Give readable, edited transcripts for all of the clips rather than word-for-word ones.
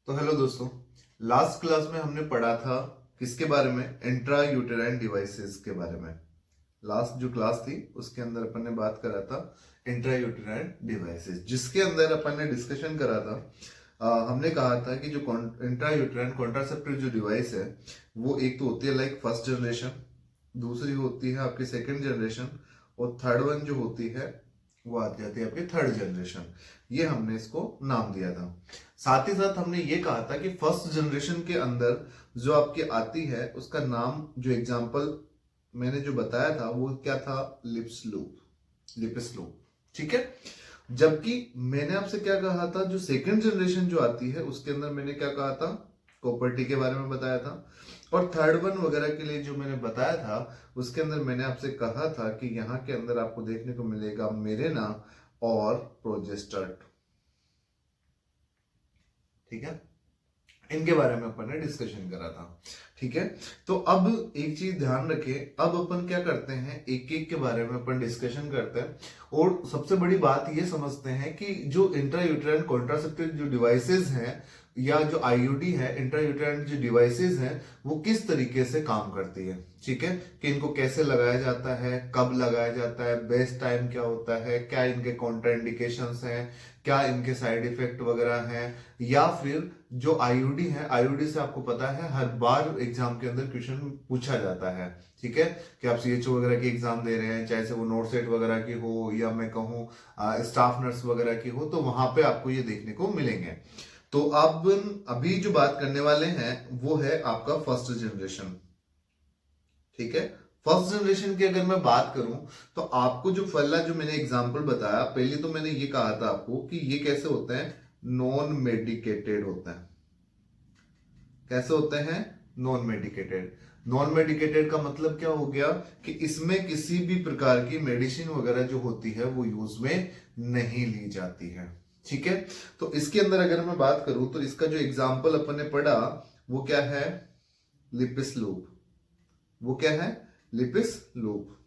तो हेलो दोस्तों, last class में हमने पढ़ा था किसके बारे में? इंट्रा यूटेराइन डिवाइसेस के बारे में। लास्ट जो क्लास थी उसके अंदर अपन ने बात करा था इंट्रा यूटेराइन डिवाइसेस, जिसके अंदर अपन ने डिस्कशन करा था। हमने कहा था कि जो इंट्रा यूटेराइन कॉन्ट्रासेप्टिव जो डिवाइस है वो एक तो होती है लाइक फर्स्ट जनरेशन, दूसरी होती है आपकी सेकेंड जनरेशन, और थर्ड वन जो होती है वो आती जाती है आपकी थर्ड जनरेशन। ये हमने इसको नाम दिया था। साथ ही साथ हमने ये कहा था कि फर्स्ट जनरेशन के अंदर जो आपकी आती है उसका नाम, जो एग्जांपल मैंने जो बताया था वो क्या था? Lips loop, Lippes loop. ठीक है। जबकि मैंने आपसे क्या कहा था, जो सेकंड जनरेशन जो आती है उसके अंदर मैंने क्या कहा था? कॉपर्टी के बारे में बताया था। और थर्ड वन वगैरह के लिए जो मैंने बताया था उसके अंदर मैंने आपसे कहा था कि यहाँ के अंदर आपको देखने को मिलेगा मेरेना और प्रोजेस्टेट। ठीक है, इनके बारे में अपन ने डिस्कशन करा था। ठीक है, तो अब एक चीज ध्यान रखें, अब अपन क्या करते हैं, एक एक के बारे में अपन डिस्कशन करते हैं और सबसे बड़ी बात ये समझते हैं कि जो इंट्रा यूटेराइन कॉन्ट्रासेप्टिव जो डिवाइसेस हैं या जो आईयूडी है, इंट्रा यूटेराइन जो डिवाइसेस हैं वो किस तरीके से काम करती है। ठीक है, कि इनको कैसे लगाया जाता है, कब लगाया जाता है, बेस्ट टाइम क्या होता है, क्या इनके कॉन्ट्राइंडिकेशंस हैं, क्या इनके साइड इफेक्ट वगैरह हैं, या फिर जो आईयूडी है, आईयूडी से आपको पता है हर बार एग्जाम के अंदर क्वेश्चन पूछा जाता है। ठीक है, कि आप सीएचओ वगैरह की एग्जाम दे रहे हैं, चाहे से वो नोट सेट वगैरह की हो या मैं कहूँ स्टाफ नर्स वगैरह की हो, तो वहां पे आपको ये देखने को मिलेंगे। तो अब अभी जो बात करने वाले हैं वो है आपका फर्स्ट जनरेशन। ठीक है, फर्स्ट जनरेशन की अगर मैं बात करूं तो आपको जो पहला जो मैंने एग्जांपल बताया, पहले तो मैंने ये कहा था आपको कि ये कैसे होते हैं, नॉन मेडिकेटेड होते हैं। कैसे होते हैं? Non medicated. नॉन मेडिकेटेड का मतलब क्या हो गया कि इसमें किसी भी प्रकार की मेडिसिन वगैरह जो होती है वो यूज में नहीं ली जाती है। ठीक है, तो इसके अंदर अगर मैं बात करूं तो इसका जो एग्जाम्पल अपन ने पढ़ा वो क्या है? Lippes loop. वो क्या है? Lippes loop.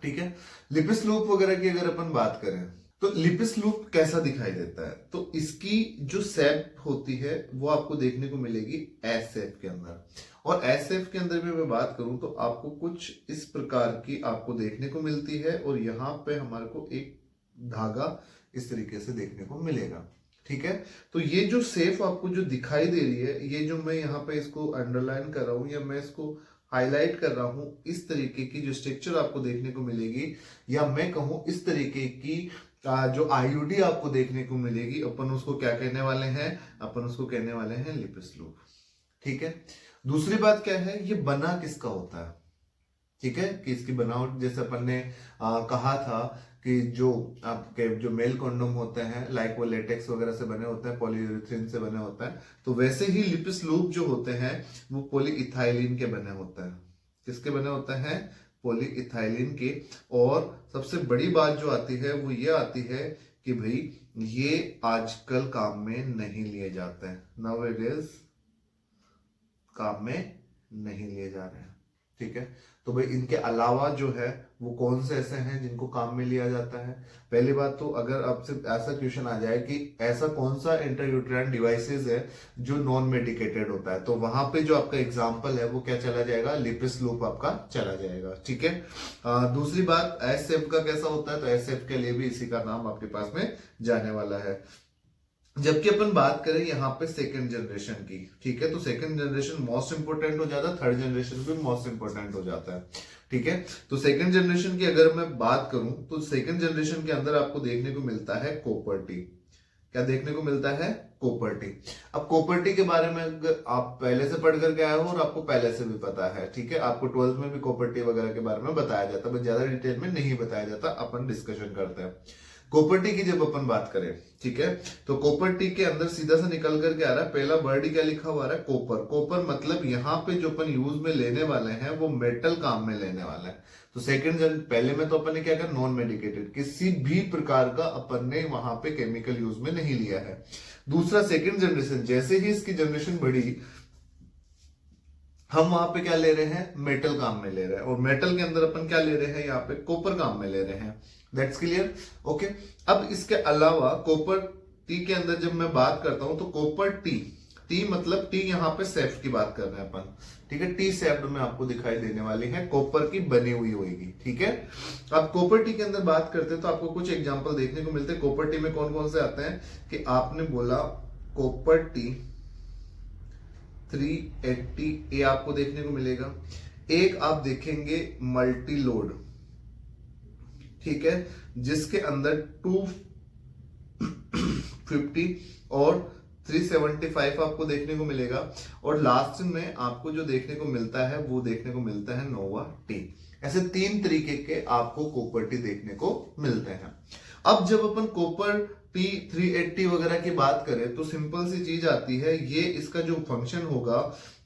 ठीक है, लिपिस लूप वगैरह की अगर अपन बात करें तो लिपिस लूप कैसा दिखाई देता है, तो इसकी जो शेप होती है वो आपको देखने को मिलेगी एस शेप के अंदर। और एस शेप के अंदर भी मैं बात करूं तो आपको कुछ इस प्रकार की आपको देखने को मिलती है, और यहाँ पे हमारे को एक धागा इस तरीके से देखने को मिलेगा। ठीक है, तो ये जो शेप आपको जो दिखाई दे रही है, ये जो मैं यहाँ पे इसको अंडरलाइन कर रहा हूं या मैं इसको हाईलाइट कर रहा हूं, इस तरीके की जो स्ट्रक्चर आपको देखने को मिलेगी, या मैं कहूं इस तरीके की जो आईयूडी आपको देखने को मिलेगी, अपन उसको क्या कहने वाले हैं? अपन उसको कहने वाले हैं लिपिस लूप। ठीक है, दूसरी बात क्या है, ये बना किसका होता है? ठीक है, कि इसकी बनावट जैसे अपन ने कहा था कि जो आपके जो मेल कंडोम होते हैं लाइक वो लेटेक्स वगैरह से बने होते हैं, पॉलीयूरेथीन से बने होते हैं, तो वैसे ही लिपिस लूप जो होते हैं वो पॉलीइथाइलिन के बने होते हैं। किसके बने होते हैं? पॉलीइथाइलिन के। और सबसे बड़ी बात जो आती है वो ये आती है कि भाई ये आजकल काम में नहीं लिए जाते हैं, नाउअडेज काम में नहीं लिए जा रहे हैं। ठीक है, तो भाई इनके अलावा जो है वो कौन से ऐसे हैं जिनको काम में लिया जाता है? पहली बात तो अगर आपसे ऐसा क्वेश्चन आ जाए कि ऐसा कौन सा इंट्रायूटेराइन डिवाइसेस है जो नॉन मेडिकेटेड होता है, तो वहां पे जो आपका एग्जांपल है वो क्या चला जाएगा? लिपिस लूप आपका चला जाएगा। ठीक है, दूसरी बात एस शेप का कैसा होता है, तो एस शेप के लिए भी इसी का नाम आपके पास में जाने वाला है। जबकि अपन बात करें यहाँ पे सेकंड जनरेशन की, ठीक है, तो सेकंड जनरेशन मोस्ट इंपोर्टेंट हो जाता है, थर्ड जनरेशन भी मोस्ट इंपोर्टेंट हो जाता है। ठीक है, तो सेकंड जनरेशन की अगर मैं बात करूं तो सेकंड जनरेशन के अंदर आपको देखने को मिलता है कॉपर्टी। क्या देखने को मिलता है? कॉपर्टी। अब कॉपर्टी के बारे में आप पहले से पढ़ करके आए हो और आपको पहले से भी पता है। ठीक है, आपको 12th में भी कॉपर्टी वगैरह के बारे में बताया जाता है, ज्यादा डिटेल में नहीं बताया जाता, अपन डिस्कशन करते हैं। कॉपर्टी की जब अपन बात करें, ठीक है, तो कॉपर्टी के अंदर सीधा सा निकल करके आ रहा है, पहला वर्ड ही क्या लिखा हुआ है? कॉपर। कॉपर मतलब यहाँ पे जो अपन यूज में लेने वाले हैं वो मेटल काम में लेने वाले हैं। तो सेकंड पहले में तो अपन ने क्या किया? नॉन मेडिकेटेड, किसी भी प्रकार का अपन ने वहां पे केमिकल यूज में नहीं लिया है। दूसरा सेकंड जनरेशन, जैसे ही इसकी जनरेशन बढ़ी हम वहां पे क्या ले रहे हैं? मेटल काम में ले रहे हैं, और मेटल के अंदर अपन क्या ले रहे हैं? यहाँ पे कॉपर काम में ले रहे हैं। That's clear. ओके, अब इसके अलावा कॉपर टी के अंदर जब मैं बात करता हूं तो कॉपर टी, टी मतलब टी यहाँ पे सेफ्ट की बात कर रहे हैं अपन, ठीक है। टी सेफ्ट में आपको दिखाई देने वाली है, कॉपर की बनी हुई होगी, ठीक है। अब कॉपर टी के अंदर बात करते हैं तो आपको कुछ एग्जांपल देखने को मिलते हैं। कॉपर टी में कौन कौन से आते हैं कि आपने बोला कॉपर टी 380 ए आपको देखने को मिलेगा। एक आप देखेंगे मल्टी लोड, ठीक है, जिसके अंदर 250 और 375 आपको देखने को मिलेगा। और लास्ट में आपको जो देखने को मिलता है वो देखने को मिलता है नोवा टी। ऐसे 3 तरीके के आपको कॉपर टी देखने को मिलते हैं। अब जब अपन कॉपर टी 380 वगैरह की बात करें तो सिंपल सी चीज आती है, ये इसका जो फंक्शन होगा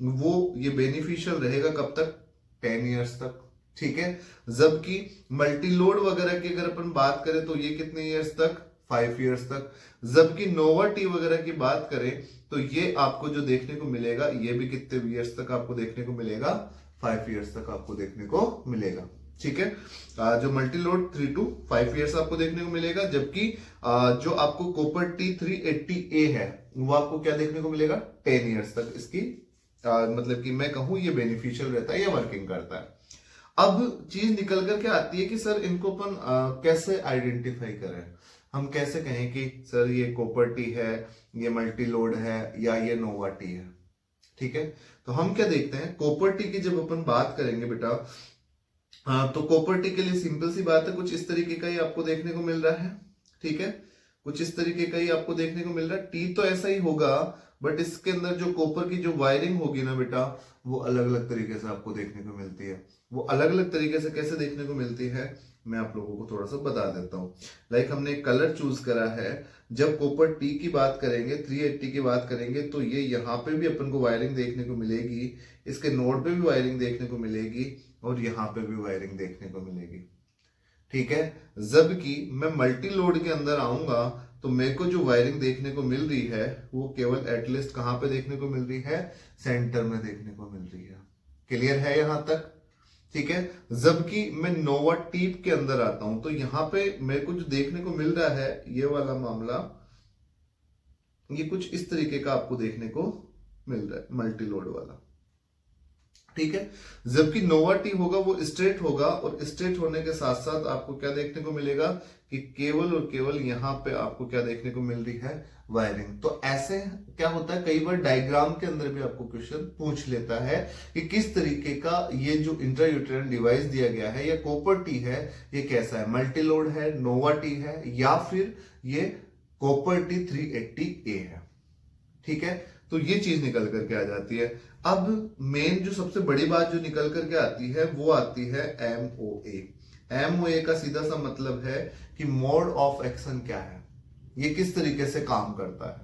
वो ये बेनिफिशियल रहेगा कब तक, 10 इयर्स तक, ठीक है। जबकि मल्टी लोड वगैरह की अगर अपन बात करें तो ये कितने इयर्स तक, 5 इयर्स तक। जबकि नोवा टी वगैरह की बात करें तो ये आपको जो देखने को मिलेगा ये भी कितने इयर्स तक आपको देखने को मिलेगा, 5 इयर्स तक आपको देखने को मिलेगा, ठीक है। जो मल्टी लोड 3 to 5 इयर्स आपको देखने को मिलेगा। जबकि जो आपको कॉपर टी 380A है वो आपको क्या देखने को मिलेगा, 10 इयर्स तक इसकी मतलब कि मैं कहूं ये बेनिफिशियल रहता है या वर्किंग करता है। अब चीज निकल कर क्या आती है कि सर इनको अपन कैसे आइडेंटिफाई करें, हम कैसे कहें कि सर ये कॉपर टी है, ये मल्टी लोड है या ये नोवा टी है, ठीक है। तो हम क्या देखते हैं, कॉपर टी की जब अपन बात करेंगे बेटा तो कॉपर टी के लिए सिंपल सी बात है, कुछ इस तरीके का ही आपको देखने को मिल रहा है, ठीक है। कुछ इस तरीके का ही आपको देखने को मिल रहा है। टी तो ऐसा ही होगा बट इसके अंदर जो कॉपर की जो वायरिंग होगी ना बेटा वो अलग अलग तरीके से आपको देखने को मिलती है। वो अलग अलग तरीके से कैसे देखने को मिलती है मैं आप लोगों को थोड़ा सा बता देता हूँ। लाइक हमने एक कलर चूज करा है, जब कॉपर टी की बात करेंगे 380 की बात करेंगे तो ये यहाँ पे भी अपन को वायरिंग देखने को मिलेगी, इसके नोड पे भी वायरिंग देखने को मिलेगी और यहाँ पे भी वायरिंग देखने को मिलेगी, ठीक है। जबकि मैं मल्टी लोड के अंदर आऊंगा तो मेरे को जो वायरिंग देखने को मिल रही है वो केवल एटलीस्ट कहां पे देखने को मिल रही है, सेंटर में देखने को मिल रही है। क्लियर है यहां तक, ठीक है। जबकि मैं नोवा टीप के अंदर आता हूं तो यहां पे मेरे को जो देखने को मिल रहा है ये वाला मामला, ये कुछ इस तरीके का आपको देखने को मिल रहा है, मल्टी लोड वाला, ठीक है। जबकि नोवा टी होगा वो स्ट्रेट होगा और स्ट्रेट होने के साथ साथ आपको क्या देखने को मिलेगा कि केवल और केवल यहां पे आपको क्या देखने को मिल रही है, वायरिंग। तो ऐसे क्या होता है, कई बार डायग्राम के अंदर भी आपको क्वेश्चन पूछ लेता है कि किस तरीके का ये जो इंट्रायूटेराइन डिवाइस दिया गया है या कॉपर टी है ये कैसा है, मल्टी लोड है, नोवा टी है या फिर ये कॉपर टी 380A है, ठीक है। तो ये चीज निकल करके आ जाती है। अब मेन जो सबसे बड़ी बात जो निकल करके आती है वो आती है MOA। MOA का सीधा सा मतलब है कि मोड ऑफ एक्शन क्या है, ये किस तरीके से काम करता है।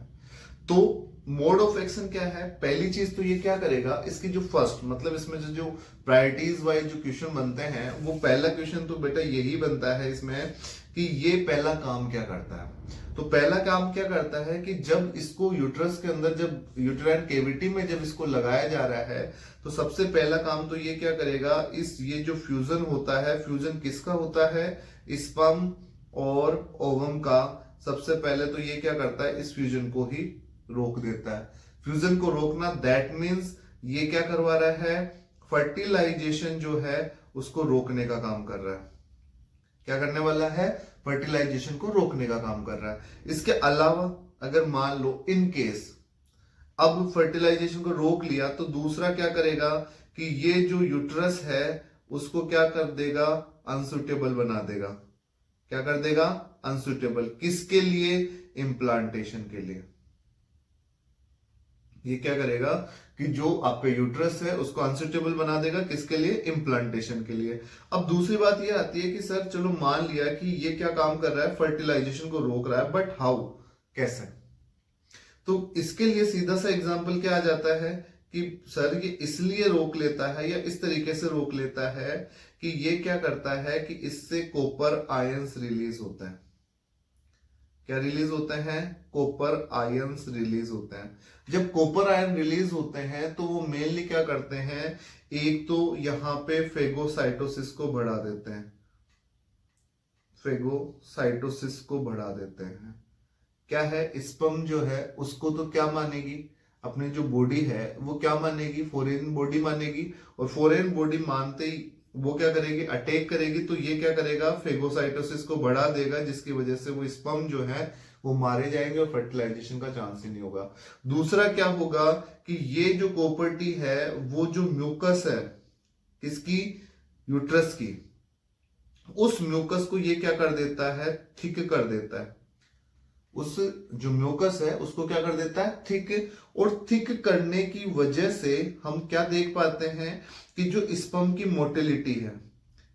तो मोड ऑफ एक्शन क्या है, पहली चीज तो ये क्या करेगा, इसकी जो फर्स्ट मतलब इसमें जो प्रायोरिटीज वाइज जो क्वेश्चन बनते हैं वो पहला क्वेश्चन तो बेटा यही बनता है इसमें कि ये पहला काम क्या करता है। तो पहला काम क्या करता है कि जब इसको यूट्रस के अंदर, जब यूट्राइन केविटी में जब इसको लगाया जा रहा है तो सबसे पहला काम तो ये क्या करेगा, इस ये जो फ्यूजन होता है, फ्यूजन किसका होता है, स्पर्म और ओवम का। सबसे पहले तो ये क्या करता है, इस फ्यूजन को ही रोक देता है। फ्यूजन को रोकना दैट मीन्स ये क्या करवा रहा है, फर्टिलाइजेशन जो है उसको रोकने का काम कर रहा है। क्या करने वाला है, फर्टिलाइजेशन को रोकने का काम कर रहा है। इसके अलावा अगर मान लो इन केस अब फर्टिलाइजेशन को रोक लिया तो दूसरा क्या करेगा कि ये जो यूट्रस है उसको क्या कर देगा, अनसुटेबल बना देगा। क्या कर देगा, अनसुटेबल, किसके लिए, इम्प्लांटेशन के लिए। ये क्या करेगा कि जो आपका यूट्रस है उसको अनसुटेबल बना देगा, किसके लिए, इम्प्लांटेशन के लिए। अब दूसरी बात ये आती है कि सर चलो मान लिया कि ये क्या काम कर रहा है, फर्टिलाइजेशन को रोक रहा है, बट हाउ, कैसे। तो इसके लिए सीधा सा एग्जांपल क्या आ जाता है कि सर ये इसलिए रोक लेता है या इस तरीके से रोक लेता है कि ये क्या करता है कि इससे कॉपर आयंस रिलीज होता है। क्या रिलीज होते हैं, कॉपर आयंस रिलीज होते हैं। जब कॉपर आयन रिलीज होते हैं तो वो मेनली क्या करते हैं, एक तो यहां पे फेगोसाइटोसिस को बढ़ा देते हैं, फेगोसाइटोसिस को बढ़ा देते हैं, क्या है, स्पर्म जो है उसको तो क्या मानेगी, अपनी जो बॉडी है वो क्या मानेगी, फॉरेन बॉडी मानेगी। और फॉरेन बॉडी मानते ही वो क्या करेगी, अटैक करेगी। तो ये क्या करेगा, फेगोसाइटोसिस को बढ़ा देगा, जिसकी वजह से वो स्पर्म जो है वो मारे जाएंगे और फर्टिलाइजेशन का चांस ही नहीं होगा। दूसरा क्या होगा कि ये जो प्रॉपर्टी है वो जो म्यूकस है किसकी, यूट्रस की, उस म्यूकस को ये क्या कर देता है, थिक कर देता है। उस जो म्यूकस है उसको क्या कर देता है, थिक। और थिक करने की वजह से हम क्या देख पाते हैं कि जो स्पर्म की मोटिलिटी है,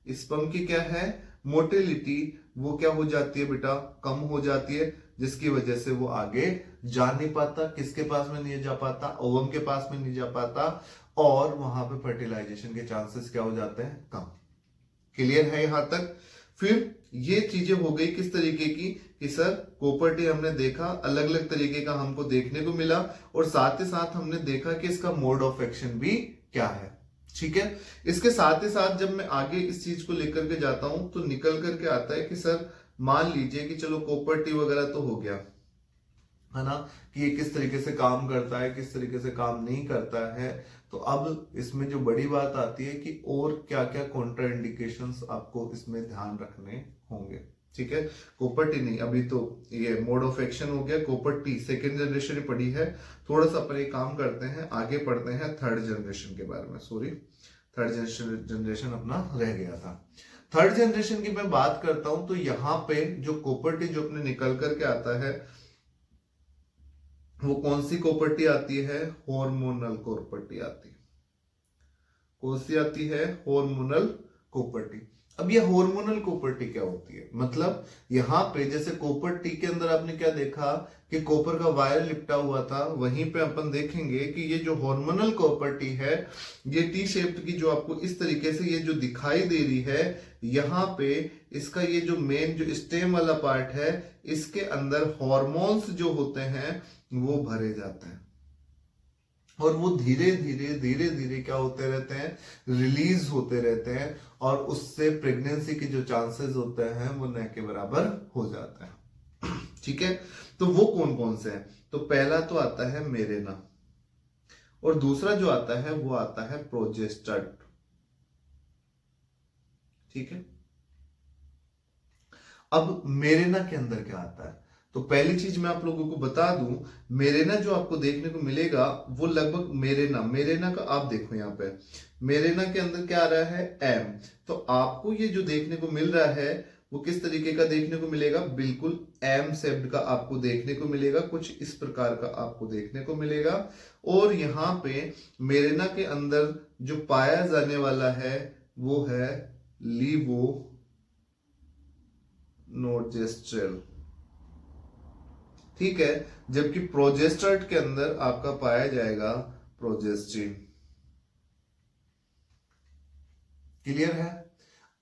स्पर्म की क्या है, मोटिलिटी, वो क्या हो जाती है बेटा, कम हो जाती है, जिसकी वजह से वो आगे जा नहीं पाता, किसके पास में नहीं जा पाता, ओवम के पास में नहीं जा पाता, और वहां पे फर्टिलाइजेशन के चांसेस क्या हो जाते हैं, कम। क्लियर है यहां तक। फिर ये चीजें हो गई किस तरीके की कि सर प्रॉपर्टी हमने देखा, अलग अलग तरीके का हमको देखने को मिला, और साथ ही साथ हमने देखा कि इसका मोड ऑफ एक्शन भी क्या है। ठीक है, इसके साथ ही साथ जब मैं आगे इस चीज को लेकर के जाता हूं तो निकल करके आता है कि सर मान लीजिए कि चलो प्रॉपर्टी वगैरह तो हो गया है ना, कि ये किस तरीके से काम करता है, किस तरीके से काम नहीं करता है। तो अब इसमें जो बड़ी बात आती है कि और क्या क्या कॉन्ट्राइंडिकेशंस आपको इसमें ध्यान रखने होंगे। ठीक है, प्रॉपर्टी नहीं, अभी तो ये मोड ऑफ एक्शन हो गया, प्रॉपर्टी सेकेंड जनरेशन पढ़ी है। थोड़ा सा अपन एक काम करते हैं, आगे पढ़ते हैं थर्ड जनरेशन के बारे में। सॉरी, थर्ड जनरेशन अपना रह गया था। थर्ड जनरेशन की मैं बात करता हूं तो यहाँ पे जो प्रॉपर्टी जो अपने निकल करके आता है वो कौन सी प्रॉपर्टी आती है, हार्मोनल प्रॉपर्टी आती है। कौन सी आती है, हार्मोनल प्रॉपर्टी। अब ये हार्मोनल प्रॉपर्टी क्या होती है, मतलब यहां पे जैसे कॉपर टी के अंदर आपने क्या देखा कि कॉपर का वायर लिपटा हुआ था, वहीं पे अपन देखेंगे कि ये जो हार्मोनल प्रॉपर्टी है, ये टी शेप्ड की जो आपको इस तरीके से ये जो दिखाई दे रही है, यहाँ पे इसका ये जो मेन जो स्टेम वाला पार्ट है, इसके अंदर हॉर्मोन्स जो होते हैं वो भरे जाते हैं, और वो धीरे धीरे धीरे धीरे क्या होते रहते हैं, रिलीज होते रहते हैं, और उससे प्रेगनेंसी के जो चांसेस होते हैं वो न के बराबर हो जाते हैं। ठीक है, तो वो कौन कौन से हैं, तो पहला तो आता है मेरेना, और दूसरा जो आता है वो आता है प्रोजेस्टेड। ठीक है, अब मेरेना के अंदर क्या आता है, तो पहली चीज मैं आप लोगों को बता दूं, मेरेना जो आपको देखने को मिलेगा वो लगभग मेरेना का आप देखो यहाँ पे, मेरेना के अंदर क्या आ रहा है, एम। तो आपको ये जो देखने को मिल रहा है वो किस तरीके का देखने को मिलेगा, बिल्कुल एम शेप्ड का आपको देखने को मिलेगा, कुछ इस प्रकार का आपको देखने को मिलेगा। और यहाँ पे मेरेना के अंदर जो पाया जाने वाला है वो है लीवो नोजेस्ट्रेल। ठीक है, जबकि प्रोजेस्टेड के अंदर आपका पाया जाएगा प्रोजेस्टिन। क्लियर है।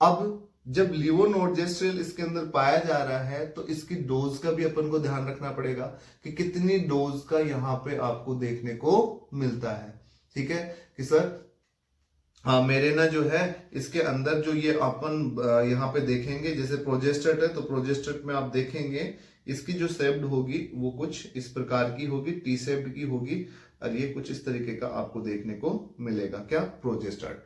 अब जब लिवोनोर्जेस्ट्रेल इसके अंदर पाया जा रहा है तो इसकी डोज का भी अपन को ध्यान रखना पड़ेगा कि कितनी डोज का यहां पे आपको देखने को मिलता है। ठीक है कि सर हाँ, मेरेना जो है इसके अंदर जो ये अपन यहाँ पे देखेंगे, जैसे प्रोजेस्टेड है तो प्रोजेस्टेड में आप देखेंगे इसकी जो शेप्ड होगी वो कुछ इस प्रकार की होगी, टी शेप्ड की होगी, और ये कुछ इस तरीके का आपको देखने को मिलेगा, क्या, प्रोजेस्टेड।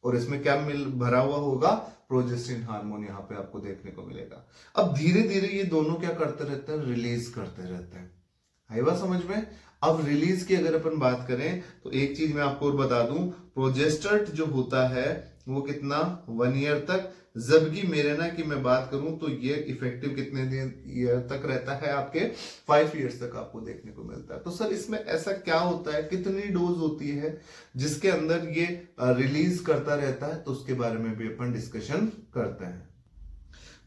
और इसमें क्या मिल भरा हुआ होगा, प्रोजेस्टिन हार्मोन यहाँ पे आपको देखने को मिलेगा। अब धीरे धीरे ये दोनों क्या करते रहते हैं, रिलीज करते रहते हैं। आई बात समझ में। अब रिलीज की अगर अपन बात करें तो एक चीज मैं आपको और बता दूं, प्रोजेस्टेड जो होता है वो कितना, 1 ईयर तक, जबकि मेरेना की मैं बात करूं तो ये इफेक्टिव कितने दिन ईयर तक रहता है, आपके 5 ईयर्स तक आपको देखने को मिलता है। तो सर इसमें ऐसा क्या होता है, कितनी डोज होती है जिसके अंदर ये रिलीज करता रहता है, तो उसके बारे में भी अपन डिस्कशन करते हैं।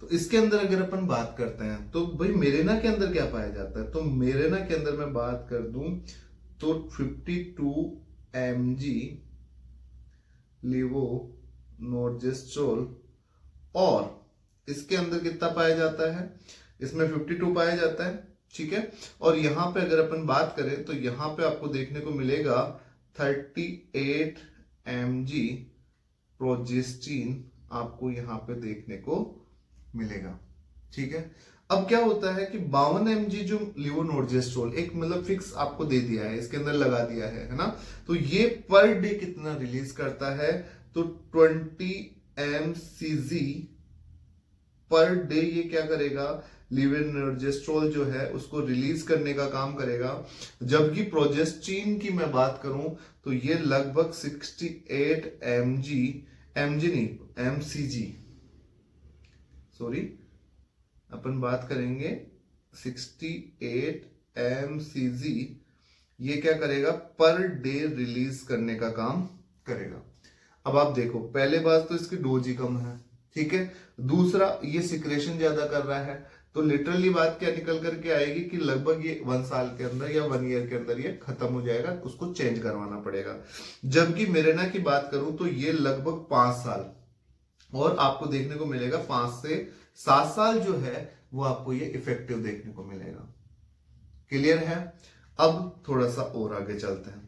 तो इसके अंदर अगर अपन बात करते हैं तो भाई मेरेना के अंदर क्या पाया जाता है, तो मेरेना के अंदर मैं बात कर दूं तो 52 mg लिवोनोर्जेस्ट्रोल, और इसके अंदर कितना पाया जाता है, इसमें 52 पाया जाता है। ठीक है, और यहां पे अगर अपन बात करें तो यहां पे आपको देखने को मिलेगा 38 mg प्रोजेस्टिन आपको यहां पे देखने को मिलेगा। ठीक है, अब क्या होता है कि 52 mg जो लीवोनॉर्जेस्ट्रोल एक मतलब फिक्स आपको दे दिया है, इसके अंदर लगा दिया है ना, तो ये पर डे कितना रिलीज करता है, तो 20 mcg पर डे ये क्या करेगा, लीवोनॉर्जेस्ट्रोल जो है उसको रिलीज करने का काम करेगा। जबकि प्रोजेस्टीन की मैं बात करूं तो ये लगभग 68 mg, mg नहीं mcg, सॉरी अपन बात करेंगे 68 mcg, ये क्या करेगा, पर डे रिलीज करने का काम करेगा। अब आप देखो, पहले बात तो इसकी डोज ही कम है, ठीक है, दूसरा ये सिक्रेशन ज्यादा कर रहा है, तो लिटरली बात क्या निकल करके आएगी कि लगभग ये 1 साल के अंदर या 1 ईयर के अंदर ये खत्म हो जाएगा, उसको चेंज करवाना पड़ेगा। जबकि मिरेना की बात करूं तो ये लगभग 5 साल, और आपको देखने को मिलेगा 5 से 7 साल जो है वो आपको ये इफेक्टिव देखने को मिलेगा। क्लियर है? अब थोड़ा सा और आगे चलते हैं,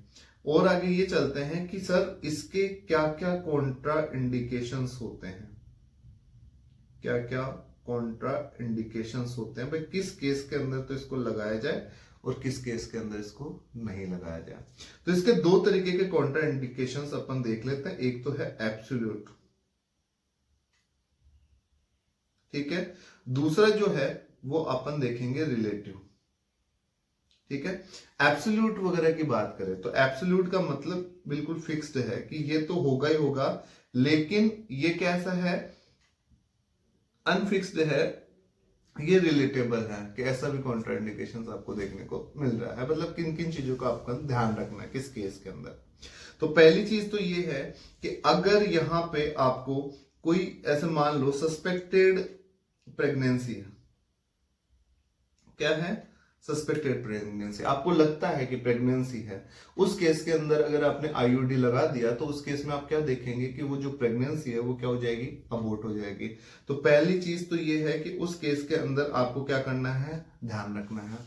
और आगे ये चलते हैं कि सर इसके क्या क्या कॉन्ट्रा इंडिकेशंस होते हैं, क्या क्या कॉन्ट्रा इंडिकेशंस होते हैं भाई, किस केस के अंदर तो इसको लगाया जाए और किस केस के अंदर इसको नहीं लगाया जाए। तो इसके दो तरीके के कॉन्ट्रा इंडिकेशंस अपन देख लेते हैं। एक तो है एब्सोल्यूट, ठीक है, दूसरा जो है वो अपन देखेंगे रिलेटिव, ठीक है। एब्सोल्यूट वगैरह की बात करें तो एब्सोल्यूट का मतलब बिल्कुल फिक्स्ड है कि ये तो होगा ही होगा, लेकिन ये कैसा है, अनफिक्स्ड है, ये रिलेटेबल है कि ऐसा भी कॉन्ट्राइंडिकेशंस आपको देखने को मिल रहा है। मतलब किन किन चीजों का आपका ध्यान रखना है किस केस के अंदर। तो पहली चीज तो ये है कि अगर यहां पे आपको कोई ऐसे मान लो सस्पेक्टेड प्रेगनेंसी है, क्या है, सस्पेक्टेड प्रेगनेंसी, आपको लगता है कि प्रेगनेंसी है, उस केस के अंदर अगर आपने आईयूडी लगा दिया तो उस केस में आप क्या देखेंगे कि वो जो प्रेगनेंसी है वो क्या हो जाएगी, अबॉर्ट हो जाएगी। तो पहली चीज तो ये है कि उस केस के अंदर आपको क्या करना है, ध्यान रखना है।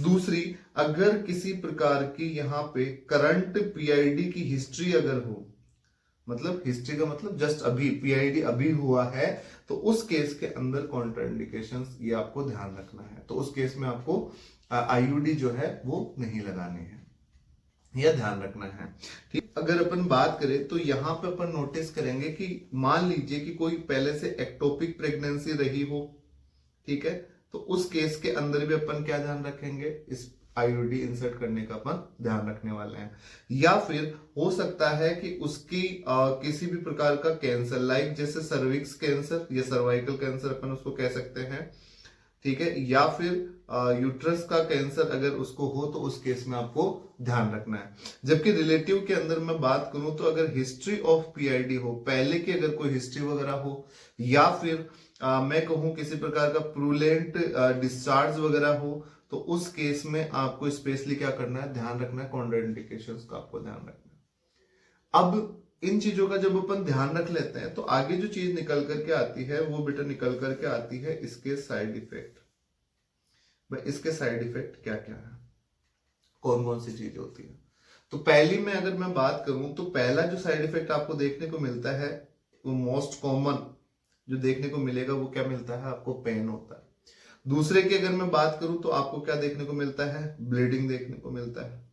दूसरी, अगर किसी प्रकार की यहाँ पे करंट पीआईडी की हिस्ट्री अगर हो, मतलब हिस्ट्री का मतलब जस्ट अभी पीआईडी अभी हुआ है, तो उस केस के अंदर कॉन्ट्राइंडिकेशंस ये आपको ध्यान रखना है। तो उस केस में आपको आईयूडी जो है वो नहीं लगानी है, यह ध्यान रखना है, ठीक। अगर अपन बात करें तो यहाँ पे अपन नोटिस करेंगे कि मान लीजिए कि कोई पहले से एक्टोपिक प्रेगनेंसी रही हो, ठीक है, तो उस केस के अंदर भी अपन क्या ध्यान रखेंगे, इस आईयूडी इंसर्ट करने का अपन ध्यान रखने वाले हैं। या फिर हो सकता है कि उसकी किसी भी प्रकार का कैंसर, लाइक जैसे सर्विक्स कैंसर या सर्वाइकल कैंसर अपन उसको कह सकते हैं, ठीक है, या फिर यूट्रस का कैंसर अगर उसको हो तो उस केस में आपको ध्यान रखना है। जबकि रिलेटिव के अंदर मैं बात करूं तो अगर हिस्ट्री ऑफ पीआईडी हो, पहले की अगर कोई हिस्ट्री वगैरह हो, या फिर मैं कहूं किसी प्रकार का प्रूलेंट डिस्चार्ज वगैरह हो, तो उस केस में आपको स्पेशली क्या करना है, ध्यान रखना है, कॉन्ट्राइंडिकेशंस का आपको ध्यान रखना है। अब इन चीजों का जब अपन ध्यान रख लेते हैं तो आगे जो चीज निकल करके आती है वो बेटा निकल करके आती है इसके साइड इफेक्ट। भाई इसके साइड इफेक्ट क्या क्या है, कौन कौन सी चीज होती है। तो पहली में अगर मैं बात करूं तो पहला जो साइड इफेक्ट आपको देखने को मिलता है, वो मोस्ट कॉमन जो देखने को मिलेगा वो क्या मिलता है, आपको पेन होता है। दूसरे की अगर मैं बात करूं तो आपको क्या देखने को मिलता है, ब्लीडिंग देखने को मिलता है,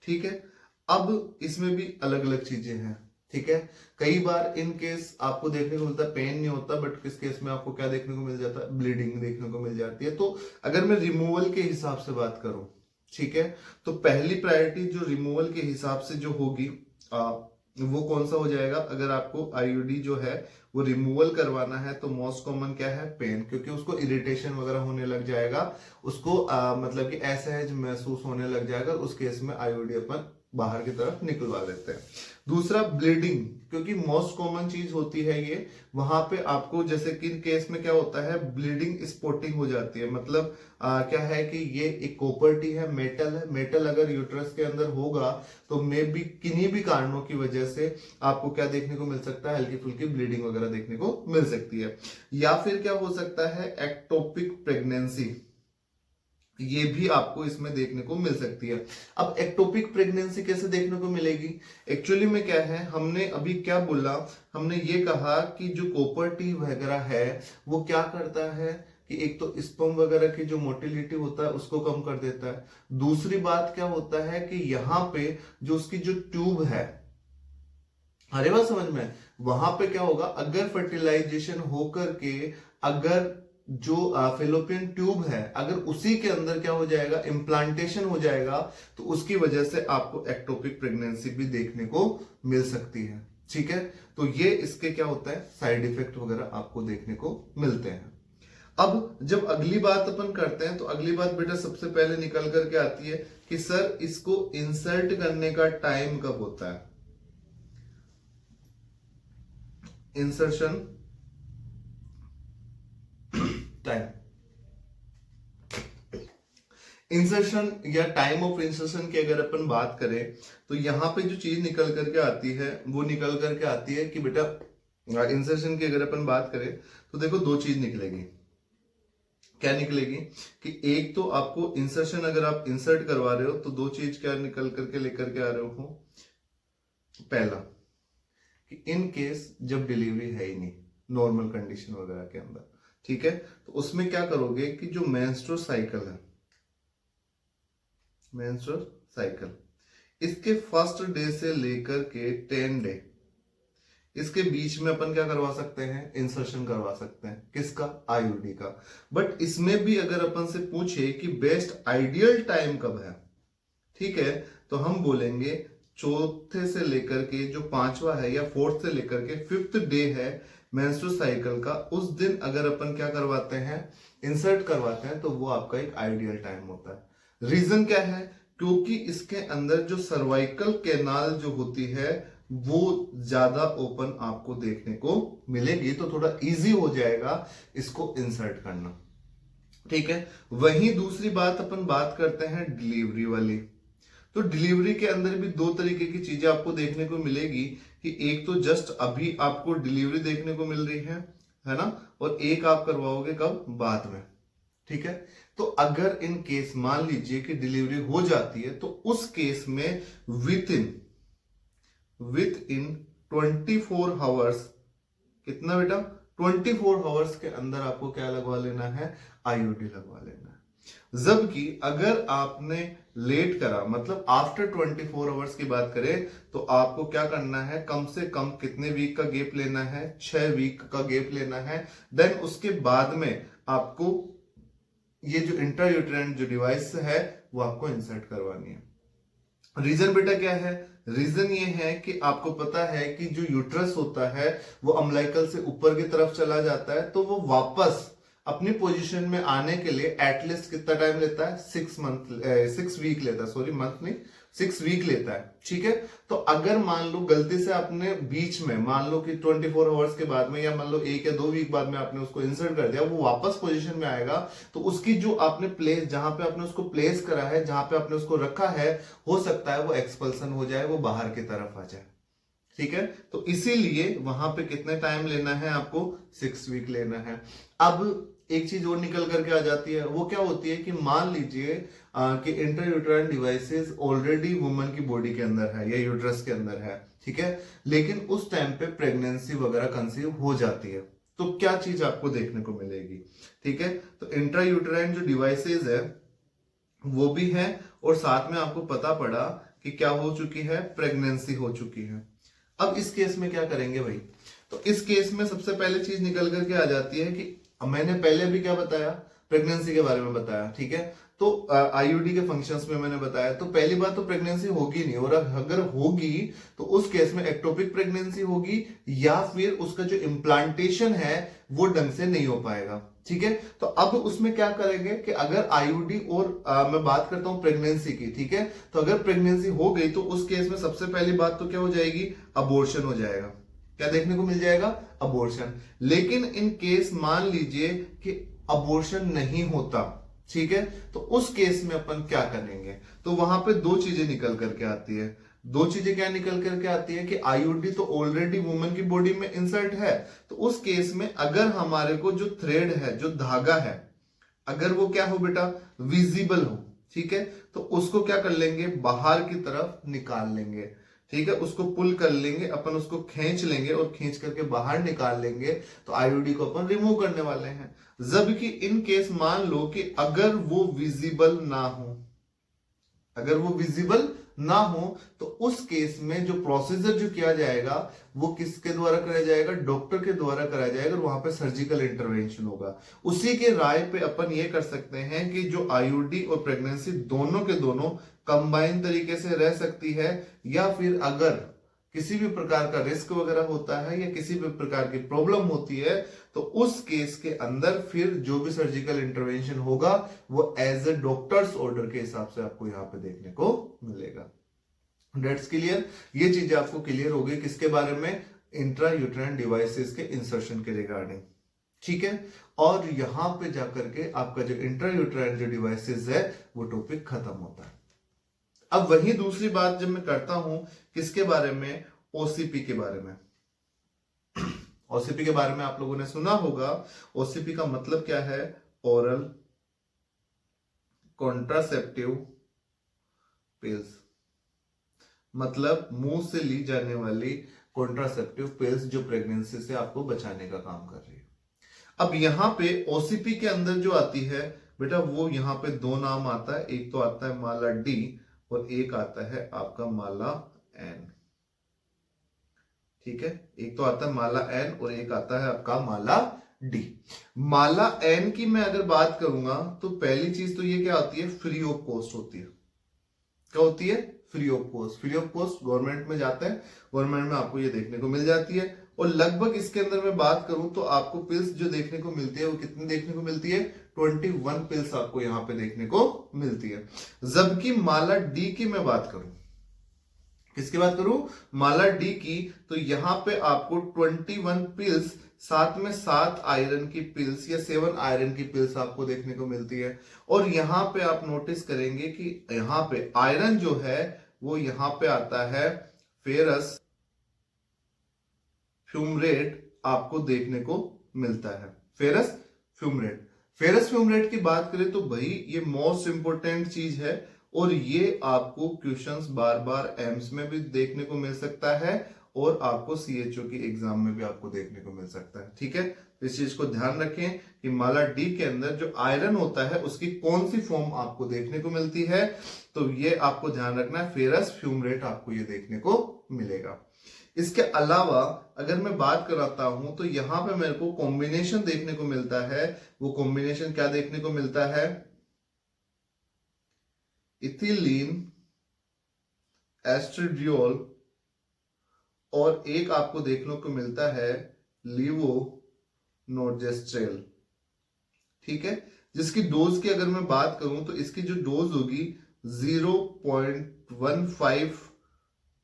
ठीक है। अब इसमें भी अलग अलग चीजें हैं, ठीक है। कई बार इन केस आपको देखने को मिलता है पेन नहीं होता, बट किस केस में आपको क्या देखने को मिल जाता है, ब्लीडिंग देखने को मिल जाती है। तो अगर मैं रिमूवल के हिसाब से बात करूं, ठीक है, तो पहली प्रायोरिटी जो रिमूवल के हिसाब से जो होगी वो कौन सा हो जाएगा, अगर आपको आईयूडी जो है वो रिमूवल करवाना है तो मोस्ट कॉमन क्या है, पेन, क्योंकि उसको इरिटेशन वगैरह होने लग जाएगा, उसको मतलब कि असहज महसूस होने लग जाएगा, उस केस में आईयूडी अपन बाहर की तरफ निकलवा देते हैं। दूसरा ब्लीडिंग, क्योंकि मोस्ट कॉमन चीज होती है ये, वहां पे आपको जैसे कि केस में क्या होता है, ब्लीडिंग स्पॉटिंग हो जाती है। मतलब क्या है कि ये एक कॉपर्टी है, मेटल है, मेटल अगर यूट्रस के अंदर होगा तो मे बी किन्हीं भी कारणों की वजह से आपको क्या देखने को मिल सकता है, हल्की फुल्की ब्लीडिंग वगैरह देखने को मिल सकती है। या फिर क्या हो सकता है, एक्टोपिक प्रेगनेंसी, ये भी आपको इसमें देखने को मिल सकती है। अब एक्टोपिक प्रेगनेंसी कैसे देखने को मिलेगी, एक्चुअली में क्या है, हमने अभी क्या बोला, हमने ये कहा कि जो कॉपर टी वगैरह है वो क्या करता है, कि एक तो स्पर्म वगैरह की जो मोटिलिटी होता है उसको कम कर देता है। दूसरी बात क्या होता है कि यहाँ पे जो उसकी जो ट्यूब है, अरे बात समझ में, वहां पे क्या होगा, अगर फर्टिलाइजेशन होकर के अगर जो फेलोपियन ट्यूब है अगर उसी के अंदर क्या हो जाएगा, इम्प्लांटेशन हो जाएगा, तो उसकी वजह से आपको एक्टोपिक प्रेगनेंसी भी देखने को मिल सकती है। ठीक है, तो ये इसके क्या होता है, साइड इफेक्ट वगैरह आपको देखने को मिलते हैं। अब जब अगली बात अपन करते हैं तो अगली बात बेटा सबसे पहले निकल करके आती है कि सर इसको इंसर्ट करने का टाइम कब होता है। इंसर्शन टाइम, इंसर्शन या टाइम ऑफ इंसर्शन की अगर अपन बात करें तो यहां पे जो चीज निकल करके आती है वो निकल करके आती है कि बेटा इंसर्शन की अगर अपन बात करें तो देखो दो चीज निकलेगी। क्या निकलेगी कि एक तो आपको इंसर्शन, अगर आप इंसर्ट करवा रहे हो तो दो चीज क्या निकल करके लेकर के आ रहे हो। पहला कि इन केस जब डिलीवरी है ही नहीं नॉर्मल कंडीशन वगैरह के अंदर, ठीक है, तो उसमें क्या करोगे कि जो मेंस्ट्रुअल साइकिल है, मेंस्ट्रुअल साइकिल, इसके फर्स्ट डे से लेकर के 10 डे इसके बीच में अपन क्या करवा सकते हैं, इंसर्शन करवा सकते हैं। किसका, आईयूडी का। बट इसमें भी अगर अपन से पूछे कि बेस्ट आइडियल टाइम कब है, ठीक है, तो हम बोलेंगे चौथे से लेकर के जो पांचवा है या फोर्थ से लेकर के फिफ्थ डे है मेंस्ट्रुअल साइकिल का, उस दिन अगर अपन क्या करवाते हैं, इंसर्ट करवाते हैं, तो वो आपका एक आइडियल टाइम होता है। रीजन क्या है, क्योंकि इसके अंदर जो सर्वाइकल कैनाल जो होती है वो ज्यादा ओपन आपको देखने को मिलेगी, तो थोड़ा इजी हो जाएगा इसको इंसर्ट करना। ठीक है, वहीं दूसरी बात अपन बात करते हैं डिलीवरी वाली। तो डिलीवरी के अंदर भी दो तरीके की चीजें आपको देखने को मिलेगी कि एक तो जस्ट अभी आपको डिलीवरी देखने को मिल रही है ना, और एक आप करवाओगे कब, बाद में। ठीक है, तो अगर इन केस मान लीजिए कि डिलीवरी हो जाती है तो उस केस में विद इन 24 आवर्स, कितना बेटा, 24 आवर्स के अंदर आपको क्या लगवा लेना है, आईयूडी लगवा लेना है। जबकि अगर आपने लेट करा, मतलब आफ्टर 24 आवर्स की बात करें, तो आपको क्या करना है, कम से कम कितने वीक का गैप लेना है, 6 वीक का गैप लेना है। देन उसके बाद में आपको ये जो इंट्रायूटेराइन जो डिवाइस है वो आपको इंसर्ट करवानी है। रीजन बेटा क्या है, रीजन ये है कि आपको पता है कि जो यूट्रस होता है वो अम्बिलिकल से ऊपर की तरफ चला जाता है, तो वो वापस अपनी पोजीशन में आने के लिए एटलीस्ट कितना टाइम लेता है, 6 वीक लेता है, सॉरी मंथ नहीं, 6 वीक लेता है। ठीक है, तो अगर मान लो गलती से आपने बीच में, मान लो कि 24 आवर्स के बाद में या मान लो 1 या 2 वीक बाद में आपने उसको इंसर्ट कर दिया, वो वापस पोजीशन में आएगा, तो उसकी जो आपने प्लेस, जहां पे आपने उसको प्लेस करा है, जहां पे आपने उसको रखा है, हो सकता है वो एक्सपल्सन हो जाए, वो बाहर की तरफ आ जाए। ठीक है, तो इसीलिए वहां पे कितने टाइम लेना है आपको, 6 वीक लेना है। अब एक चीज और निकल करके आ जाती है, वो क्या होती है कि मान लीजिए कि इंट्रायूटेराइन डिवाइसेस ऑलरेडी वुमन की बॉडी के अंदर है या यूट्रस के अंदर है, ठीक है, लेकिन उस टाइम पे प्रेगनेंसी वगैरह कंसीव हो जाती है, तो क्या चीज आपको देखने को मिलेगी। ठीक है, तो इंट्रायूटेराइन जो डिवाइसेस है वो भी है, और साथ में आपको पता पड़ा कि क्या हो चुकी है, प्रेगनेंसी हो चुकी है। अब इस केस में क्या करेंगे भाई, तो इस केस में सबसे पहले चीज निकल करके आ जाती है कि मैंने पहले भी क्या बताया, प्रेगनेंसी के बारे में बताया। ठीक है, तो आईयूडी के फंक्शंस में मैंने बताया, तो पहली बात तो प्रेगनेंसी होगी नहीं, और अगर होगी तो उस केस में एक्टोपिक प्रेगनेंसी होगी, या फिर उसका जो इम्प्लांटेशन है वो ढंग से नहीं हो पाएगा। ठीक है, तो अब उसमें क्या करेंगे कि अगर आईयूडी और मैं बात करता हूं प्रेगनेंसी की, ठीक है, तो अगर प्रेगनेंसी हो गई तो उस केस में सबसे पहली बात तो क्या हो जाएगी, अबॉर्शन हो जाएगा। क्या देखने को मिल जाएगा, अबॉर्शन। लेकिन इन केस मान लीजिए कि अबॉर्शन नहीं होता, ठीक है, तो उस केस में अपन क्या करेंगे, तो वहां पे दो चीजें निकल करके आती है। दो चीजें क्या निकल करके आती है कि आईयूडी तो ऑलरेडी वुमन की बॉडी में इंसर्ट है, तो उस केस में अगर हमारे को जो थ्रेड है, जो धागा है, अगर वो क्या हो बेटा, विजिबल हो, ठीक है, तो उसको क्या कर लेंगे, बाहर की तरफ निकाल लेंगे। ठीक है, उसको पुल कर लेंगे अपन, उसको खींच लेंगे और खींच करके बाहर निकाल लेंगे, तो आईयूडी को अपन रिमूव करने वाले हैं। जबकि इन केस मान लो कि अगर वो विजिबल ना हो, अगर वो विजिबल ना हो, तो उस केस में जो प्रोसीजर जो किया जाएगा वो किसके द्वारा कराया जाएगा, डॉक्टर के द्वारा कराया जाएगा, और वहां पे सर्जिकल इंटरवेंशन होगा। उसी के राय पे अपन ये कर सकते हैं कि जो आईयूडी और प्रेगनेंसी दोनों के दोनों कंबाइन तरीके से रह सकती है, या फिर अगर किसी भी प्रकार का रिस्क वगैरह होता है या किसी भी प्रकार की प्रॉब्लम होती है, तो उस केस के अंदर फिर जो भी सर्जिकल इंटरवेंशन होगा वो एज ए डॉक्टर्स ऑर्डर के हिसाब से आपको यहां पे देखने को मिलेगा। डेट्स क्लियर, ये चीजें आपको क्लियर हो गई किसके बारे में, इंट्रा यूट्राइन डिवाइसेस के इंसर्शन के रिगार्डिंग। ठीक है, और यहां पे जाकर के आपका जो इंट्रा यूट्राइन जो डिवाइसेस है वो टॉपिक खत्म होता है। अब वही दूसरी बात जब मैं करता हूं किसके बारे में, ओसीपी के बारे में। ओसीपी के बारे में आप लोगों ने सुना होगा। ओसीपी का मतलब क्या है, ओरल कॉन्ट्रासेप्टिव पिल्स, मतलब मुंह से ली जाने वाली कॉन्ट्रासेप्टिव पिल्स जो प्रेगनेंसी से आपको बचाने का काम कर रही है। अब यहां पे ओसीपी के अंदर जो आती है बेटा, वो यहां पे दो नाम आता है, एक तो आता है माला डी और एक आता है आपका माला एन। ठीक है, एक तो आता है माला एन और एक आता है आपका माला डी। माला एन की मैं अगर बात करूंगा तो पहली चीज तो ये क्या होती है, फ्री ऑफ कॉस्ट होती है। क्या होती है, free of cost. Free of cost government में जाता है, गवर्नमेंट में आपको ये देखने को मिल जाती है। और लगभग इसके अंदर मैं बात करूं तो आपको पिल्स जो देखने को मिलती है वो कितनी देखने को मिलती है, 21 पिल्स आपको यहां पे देखने को मिलती है। जबकि माला डी की मैं बात करूं, किसकी बात करूं, माला डी की, तो यहां पे आपको 21 पिल्स, साथ में 7 आयरन की पिल्स या 7 आयरन की पिल्स आपको देखने को मिलती है। और यहां पे आप नोटिस करेंगे कि यहां पे आयरन जो है वो यहां पे आता है फेरस फ्यूमरेट आपको देखने को मिलता है। फेरस फ्यूमरेट, फेरस फ्यूमरेट की बात करें तो भाई ये मोस्ट इंपोर्टेंट चीज है, और ये आपको क्वेश्चंस बार बार एम्स में भी देखने को मिल सकता है और आपको सीएचओ की एग्जाम में भी आपको देखने को मिल सकता है। ठीक है, इस चीज को ध्यान रखें कि माला डी के अंदर जो आयरन होता है उसकी कौन सी फॉर्म आपको देखने को मिलती है, तो ये आपको ध्यान रखना है, फेरस फ्यूमरेट आपको ये देखने को मिलेगा। इसके अलावा अगर मैं बात कराता हूं तो यहां पे मेरे को कॉम्बिनेशन देखने को मिलता है। वो कॉम्बिनेशन क्या देखने को मिलता है, इथिलीन एस्ट्रेडियोल, और एक आपको देखने को मिलता है लीवोनोर्जेस्ट्रेल। ठीक है, जिसकी डोज की अगर मैं बात करूं तो इसकी जो डोज होगी 0.15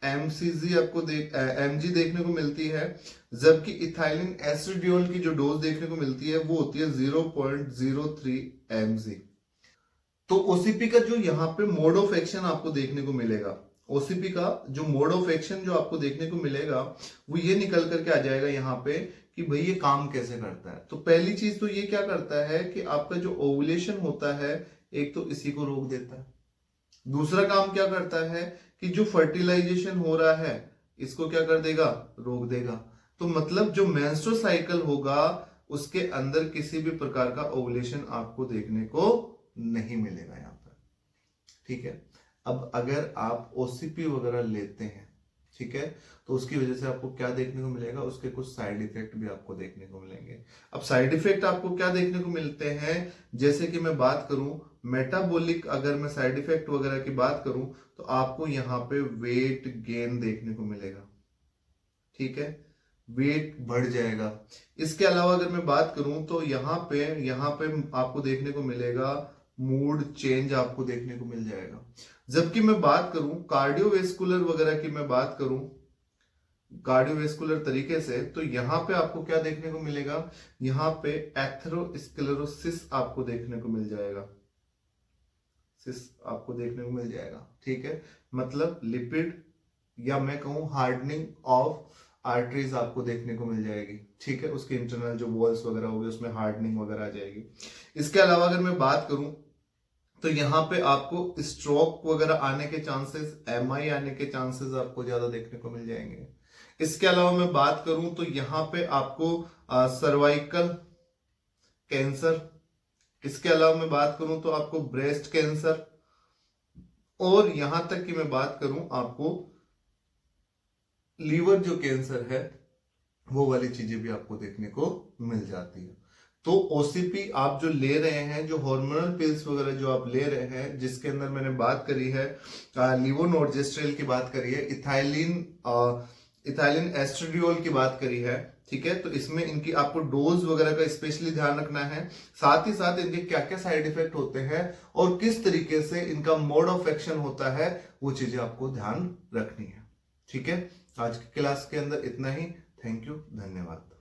एमसीजी आपको एमजी देखने को मिलती है। जबकि इथाइलिन एस्ट्रेडियोल की जो डोज देखने को मिलती है वो होती है 0.03 एमजी। तो ओसीपी का जो यहाँ पे मोड ऑफ एक्शन आपको देखने को मिलेगा, ओसीपी का जो मोड ऑफ एक्शन जो आपको देखने को मिलेगा वो ये निकल करके आ जाएगा यहाँ पे कि भाई ये काम कैसे करता है। तो पहली चीज तो ये क्या करता है कि आपका जो ओवुलेशन होता है एक तो इसी को रोक देता है। दूसरा काम क्या करता है कि जो फर्टिलाइजेशन हो रहा है इसको क्या कर देगा, रोक देगा। तो मतलब जो मेंस्ट्रुअल साइकिल होगा उसके अंदर किसी भी प्रकार का ओवुलेशन आपको देखने को नहीं मिलेगा यहां पर। ठीक है, अब अगर आप ओसीपी वगैरह लेते हैं, ठीक है, तो उसकी वजह से आपको क्या देखने को मिलेगा, उसके कुछ साइड इफेक्ट भी आपको देखने को मिलेंगे। अब साइड इफेक्ट आपको क्या देखने को मिलते हैं, जैसे कि मैं बात करूं मेटाबॉलिक, अगर मैं साइड इफेक्ट वगैरह की बात करूं तो आपको यहां पे वेट गेन देखने को मिलेगा। ठीक है, वेट बढ़ जाएगा। इसके अलावा अगर मैं बात करूं तो यहां पे आपको देखने को मिलेगा मूड चेंज आपको देखने को मिल जाएगा। जबकि मैं बात करूं कार्डियोवेस्कुलर वगैरह की, मैं बात करूं कार्डियोवेस्कुलर तरीके से, तो यहां पे आपको क्या देखने को मिलेगा, यहां पे एथेरोस्क्लेरोसिस आपको देखने को मिल जाएगा, सिस आपको देखने को मिल जाएगा। ठीक है, मतलब लिपिड या मैं कहूं हार्डनिंग ऑफ आर्टरीज आपको देखने को मिल जाएगी। ठीक है, उसके इंटरनल जो वॉल्स वगैरह होगी उसमें हार्डनिंग वगैरह आ जाएगी। इसके अलावा अगर मैं बात करूं तो यहाँ पे आपको स्ट्रोक वगैरह आने के चांसेस, एमआई आने के चांसेस आपको ज्यादा देखने को मिल जाएंगे। इसके अलावा मैं बात करूं तो यहाँ पे आपको सर्वाइकल कैंसर, इसके अलावा मैं बात करूं तो आपको ब्रेस्ट कैंसर, और यहां तक कि मैं बात करूं आपको लीवर जो कैंसर है वो वाली चीजें भी आपको देखने को मिल जाती है। तो ओसीपी आप जो ले रहे हैं, जो हार्मोनल पिल्स वगैरह जो आप ले रहे हैं, जिसके अंदर मैंने बात करी है लीवोनोर्जेस्ट्रेल की बात करी है, इथाइलिन एस्ट्रेडियोल की बात करी है, ठीक है। तो इसमें इनकी आपको डोज वगैरह का स्पेशली ध्यान रखना है, साथ ही साथ इनके क्या क्या साइड इफेक्ट होते हैं और किस तरीके से इनका मोड ऑफ एक्शन होता है, वो चीजें आपको ध्यान रखनी है, ठीक है। आज की क्लास के अंदर इतना ही। थैंक यू, धन्यवाद।